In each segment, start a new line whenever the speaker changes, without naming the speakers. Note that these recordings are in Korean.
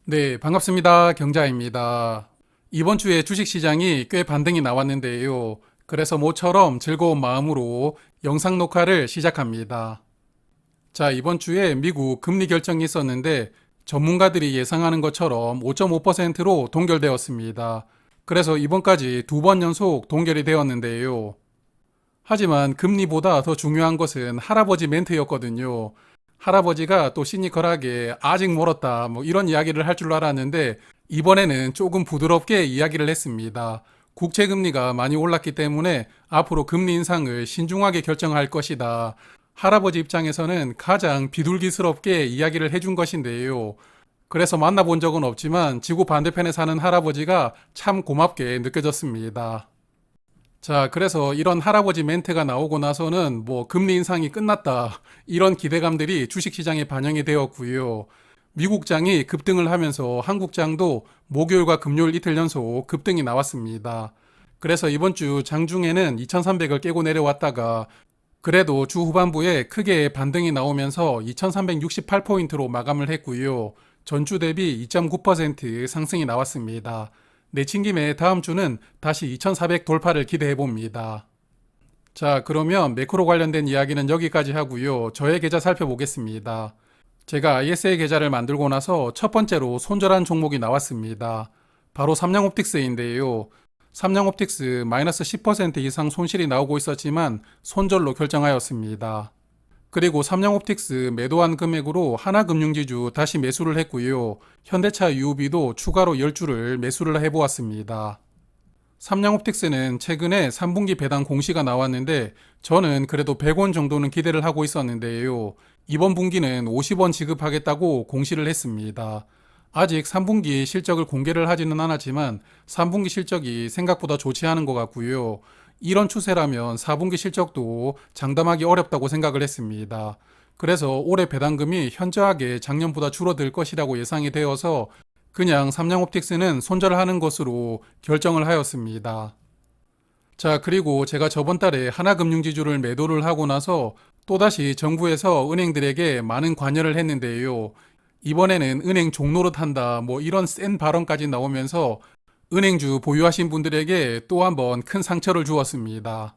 네, 반갑습니다. 경자입니다. 이번 주에 주식시장이 꽤 반등이 나왔는데요. 그래서 모처럼 즐거운 마음으로 영상 녹화를 시작합니다. 자, 이번 주에 미국 금리 결정이 있었는데 전문가들이 예상하는 것처럼 5.5%로 동결되었습니다. 그래서 이번까지 두 번 연속 동결이 되었는데요. 하지만 금리보다 더 중요한 것은 할아버지 멘트였거든요. 할아버지가 또 시니컬하게 아직 멀었다 뭐 이런 이야기를 할 줄 알았는데 이번에는 조금 부드럽게 이야기를 했습니다. 국채 금리가 많이 올랐기 때문에 앞으로 금리 인상을 신중하게 결정할 것이다. 할아버지 입장에서는 가장 비둘기스럽게 이야기를 해준 것인데요. 그래서 만나본 적은 없지만 지구 반대편에 사는 할아버지가 참 고맙게 느껴졌습니다. 자, 그래서 이런 할아버지 멘트가 나오고 나서는 뭐 금리 인상이 끝났다. 이런 기대감들이 주식시장에 반영이 되었고요. 미국장이 급등을 하면서 한국장도 목요일과 금요일 이틀 연속 급등이 나왔습니다. 그래서 이번 주 장중에는 2300을 깨고 내려왔다가 그래도 주 후반부에 크게 반등이 나오면서 2368포인트로 마감을 했고요. 전주 대비 2.9% 상승이 나왔습니다. 내친 김에 다음 주는 다시 2400 돌파를 기대해 봅니다. 자, 그러면 매크로 관련된 이야기는 여기까지 하고요. 저의 계좌 살펴보겠습니다. 제가 ISA 계좌를 만들고 나서 첫 번째로 손절한 종목이 나왔습니다. 바로 삼양옵틱스인데요. 삼양옵틱스 마이너스 10% 이상 손실이 나오고 있었지만 손절로 결정하였습니다. 그리고 삼양옵틱스 매도한 금액으로 하나금융지주 다시 매수를 했고요. 현대차 UB도 추가로 10주를 매수를 해보았습니다. 삼양옵틱스는 최근에 3분기 배당 공시가 나왔는데 저는 그래도 100원 정도는 기대를 하고 있었는데요. 이번 분기는 50원 지급하겠다고 공시를 했습니다. 아직 3분기 실적을 공개를 하지는 않았지만 3분기 실적이 생각보다 좋지 않은 것 같고요. 이런 추세라면 4분기 실적도 장담하기 어렵다고 생각을 했습니다. 그래서 올해 배당금이 현저하게 작년보다 줄어들 것이라고 예상이 되어서 그냥 삼양옵틱스는 손절하는 것으로 결정을 하였습니다. 자, 그리고 제가 저번 달에 하나금융지주를 매도를 하고 나서 또다시 정부에서 은행들에게 많은 관여를 했는데요. 이번에는 은행 종노릇 한다 뭐 이런 센 발언까지 나오면서 은행주 보유하신 분들에게 또 한 번 큰 상처를 주었습니다.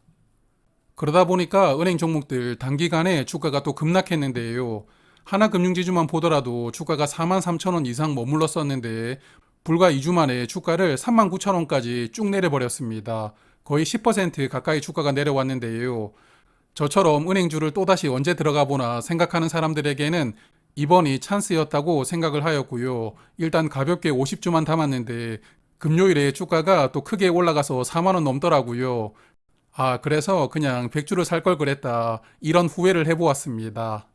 그러다 보니까 은행 종목들 단기간에 주가가 또 급락했는데요. 하나금융지주만 보더라도 주가가 43,000원 이상 머물렀었는데 불과 2주 만에 주가를 39,000원까지 쭉 내려버렸습니다. 거의 10% 가까이 주가가 내려왔는데요. 저처럼 은행주를 또다시 언제 들어가 보나 생각하는 사람들에게는 이번이 찬스였다고 생각을 하였고요. 일단 가볍게 50주만 담았는데 금요일에 주가가 또 크게 올라가서 4만원 넘더라고요. 아, 그래서 그냥 100주를 살 걸 그랬다. 이런 후회를 해보았습니다.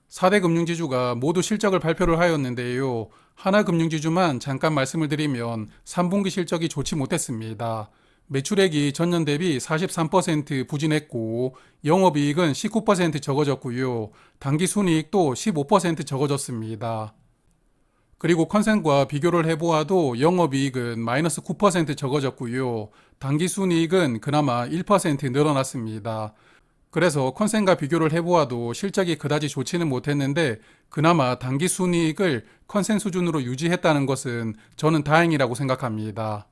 4대 금융지주가 모두 실적을 발표를 하였는데요. 하나금융지주만 잠깐 말씀을 드리면 3분기 실적이 좋지 못했습니다. 매출액이 전년 대비 43% 부진했고 영업이익은 19% 적어졌고요. 당기순이익도 15% 적어졌습니다. 그리고 컨센과 비교를 해보아도 영업이익은 마이너스 9% 적어졌고요. 당기순이익은 그나마 1% 늘어났습니다. 그래서 컨센과 비교를 해보아도 실적이 그다지 좋지는 못했는데 그나마 당기순이익을 컨센 수준으로 유지했다는 것은 저는 다행이라고 생각합니다.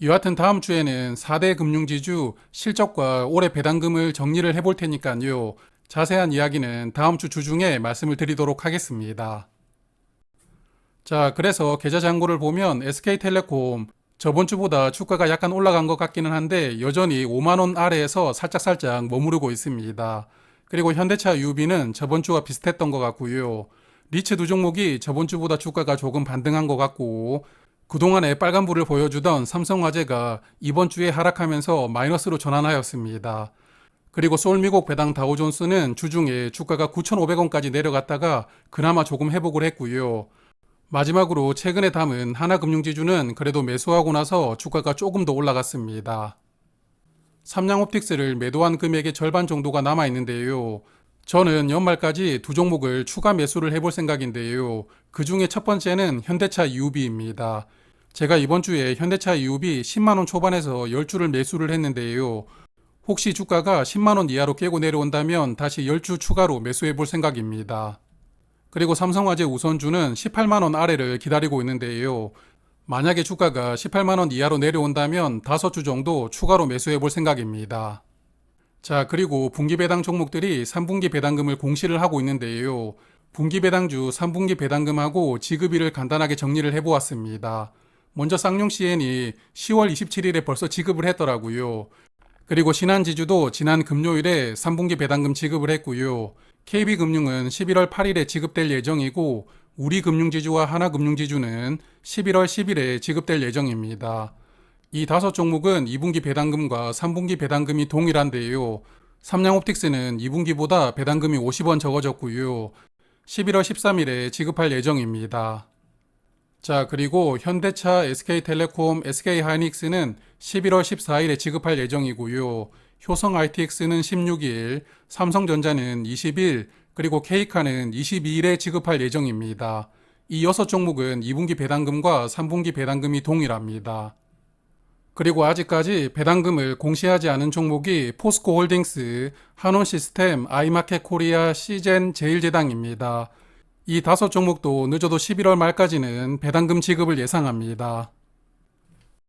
여하튼 다음 주에는 4대 금융지주 실적과 올해 배당금을 정리를 해볼 테니까요. 자세한 이야기는 다음 주 주중에 말씀을 드리도록 하겠습니다. 자, 그래서 계좌 잔고를 보면 SK텔레콤 저번 주보다 주가가 약간 올라간 것 같기는 한데 여전히 5만원 아래에서 살짝살짝 머무르고 있습니다. 그리고 현대차 UB는 저번 주와 비슷했던 것 같고요. 리츠 두 종목이 저번 주보다 주가가 조금 반등한 것 같고 그동안에 빨간불을 보여주던 삼성화재가 이번 주에 하락하면서 마이너스로 전환하였습니다. 그리고 솔미국 배당 다우존스는 주중에 주가가 9,500원까지 내려갔다가 그나마 조금 회복을 했고요. 마지막으로 최근에 담은 하나금융지주는 그래도 매수하고 나서 주가가 조금 더 올라갔습니다. 삼양옵틱스를 매도한 금액의 절반 정도가 남아있는데요. 저는 연말까지 두 종목을 추가 매수를 해볼 생각인데요. 그 중에 첫 번째는 현대차 UB입니다. 제가 이번 주에 현대차 UB 10만원 초반에서 10주를 매수를 했는데요. 혹시 주가가 10만원 이하로 깨고 내려온다면 다시 10주 추가로 매수해 볼 생각입니다. 그리고 삼성화재 우선주는 18만 원 아래를 기다리고 있는데요. 만약에 주가가 18만 원 이하로 내려온다면 5주 정도 추가로 매수해 볼 생각입니다. 자, 그리고 분기 배당 종목들이 3분기 배당금을 공시를 하고 있는데요. 분기 배당주 3분기 배당금하고 지급일을 간단하게 정리를 해보았습니다. 먼저 쌍용 CN이 10월 27일에 벌써 지급을 했더라고요. 그리고 신한지주도 지난 금요일에 3분기 배당금 지급을 했고요. KB금융은 11월 8일에 지급될 예정이고 우리금융지주와 하나금융지주는 11월 10일에 지급될 예정입니다. 이 5종목은 2분기 배당금과 3분기 배당금이 동일한데요. 삼양옵틱스는 2분기보다 배당금이 50원 적어졌고요. 11월 13일에 지급할 예정입니다. 자, 그리고 현대차, SK텔레콤, SK하이닉스는 11월 14일에 지급할 예정이고요. 효성ITX는 16일, 삼성전자는 20일, 그리고 K카는 22일에 지급할 예정입니다. 이 6종목은 2분기 배당금과 3분기 배당금이 동일합니다. 그리고 아직까지 배당금을 공시하지 않은 종목이 포스코홀딩스, 한원시스템, 아이마켓코리아, 시젠, 제일제당입니다. 이 5종목도 늦어도 11월 말까지는 배당금 지급을 예상합니다.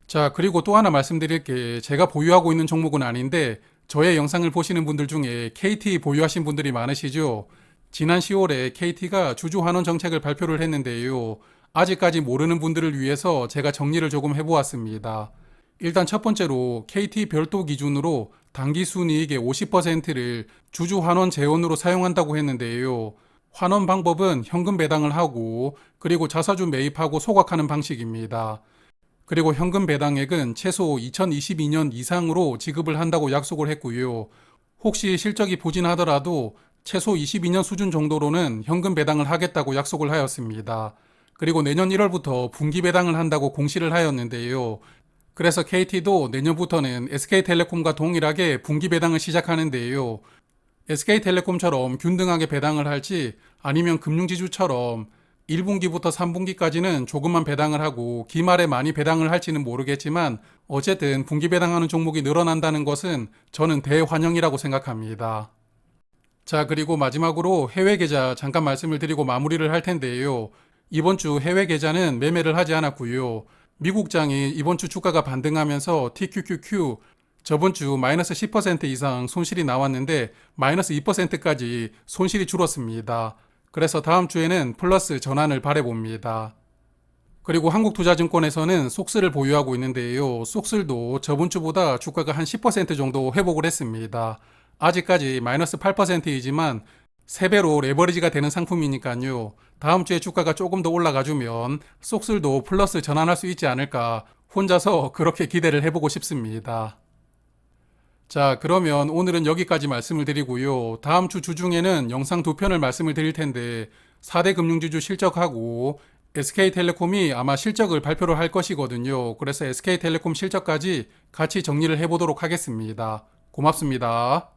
자, 그리고 또 하나 말씀드릴 게 제가 보유하고 있는 종목은 아닌데 저의 영상을 보시는 분들 중에 KT 보유하신 분들이 많으시죠? 지난 10월에 KT가 주주 환원 정책을 발표를 했는데요. 아직까지 모르는 분들을 위해서 제가 정리를 조금 해보았습니다. 일단 첫 번째로 KT 별도 기준으로 당기 순이익의 50%를 주주 환원 재원으로 사용한다고 했는데요. 환원 방법은 현금 배당을 하고 그리고 자사주 매입하고 소각하는 방식입니다. 그리고 현금 배당액은 최소 2022년 이상으로 지급을 한다고 약속을 했고요. 혹시 실적이 부진하더라도 최소 22년 수준 정도로는 현금 배당을 하겠다고 약속을 하였습니다. 그리고 내년 1월부터 분기 배당을 한다고 공시를 하였는데요. 그래서 KT도 내년부터는 SK텔레콤과 동일하게 분기 배당을 시작하는데요. SK텔레콤처럼 균등하게 배당을 할지 아니면 금융지주처럼 1분기부터 3분기까지는 조금만 배당을 하고 기말에 많이 배당을 할지는 모르겠지만 어쨌든 분기 배당하는 종목이 늘어난다는 것은 저는 대환영이라고 생각합니다. 자, 그리고 마지막으로 해외 계좌 잠깐 말씀을 드리고 마무리를 할 텐데요. 이번 주 해외 계좌는 매매를 하지 않았고요. 미국장이 이번 주 주가가 반등하면서 TQQQ 저번 주 마이너스 10% 이상 손실이 나왔는데 마이너스 2%까지 손실이 줄었습니다. 그래서 다음 주에는 플러스 전환을 바라봅니다. 그리고 한국투자증권에서는 속스를 보유하고 있는데요. 속스도 저번 주보다 주가가 한 10% 정도 회복을 했습니다. 아직까지 마이너스 8%이지만 3배로 레버리지가 되는 상품이니까요. 다음 주에 주가가 조금 더 올라가주면 속슬도 플러스 전환할 수 있지 않을까 혼자서 그렇게 기대를 해보고 싶습니다. 자, 그러면 오늘은 여기까지 말씀을 드리고요. 다음 주 주중에는 영상 2편을 말씀을 드릴 텐데 4대 금융지주 실적하고 SK텔레콤이 아마 실적을 발표를 할 것이거든요. 그래서 SK텔레콤 실적까지 같이 정리를 해보도록 하겠습니다. 고맙습니다.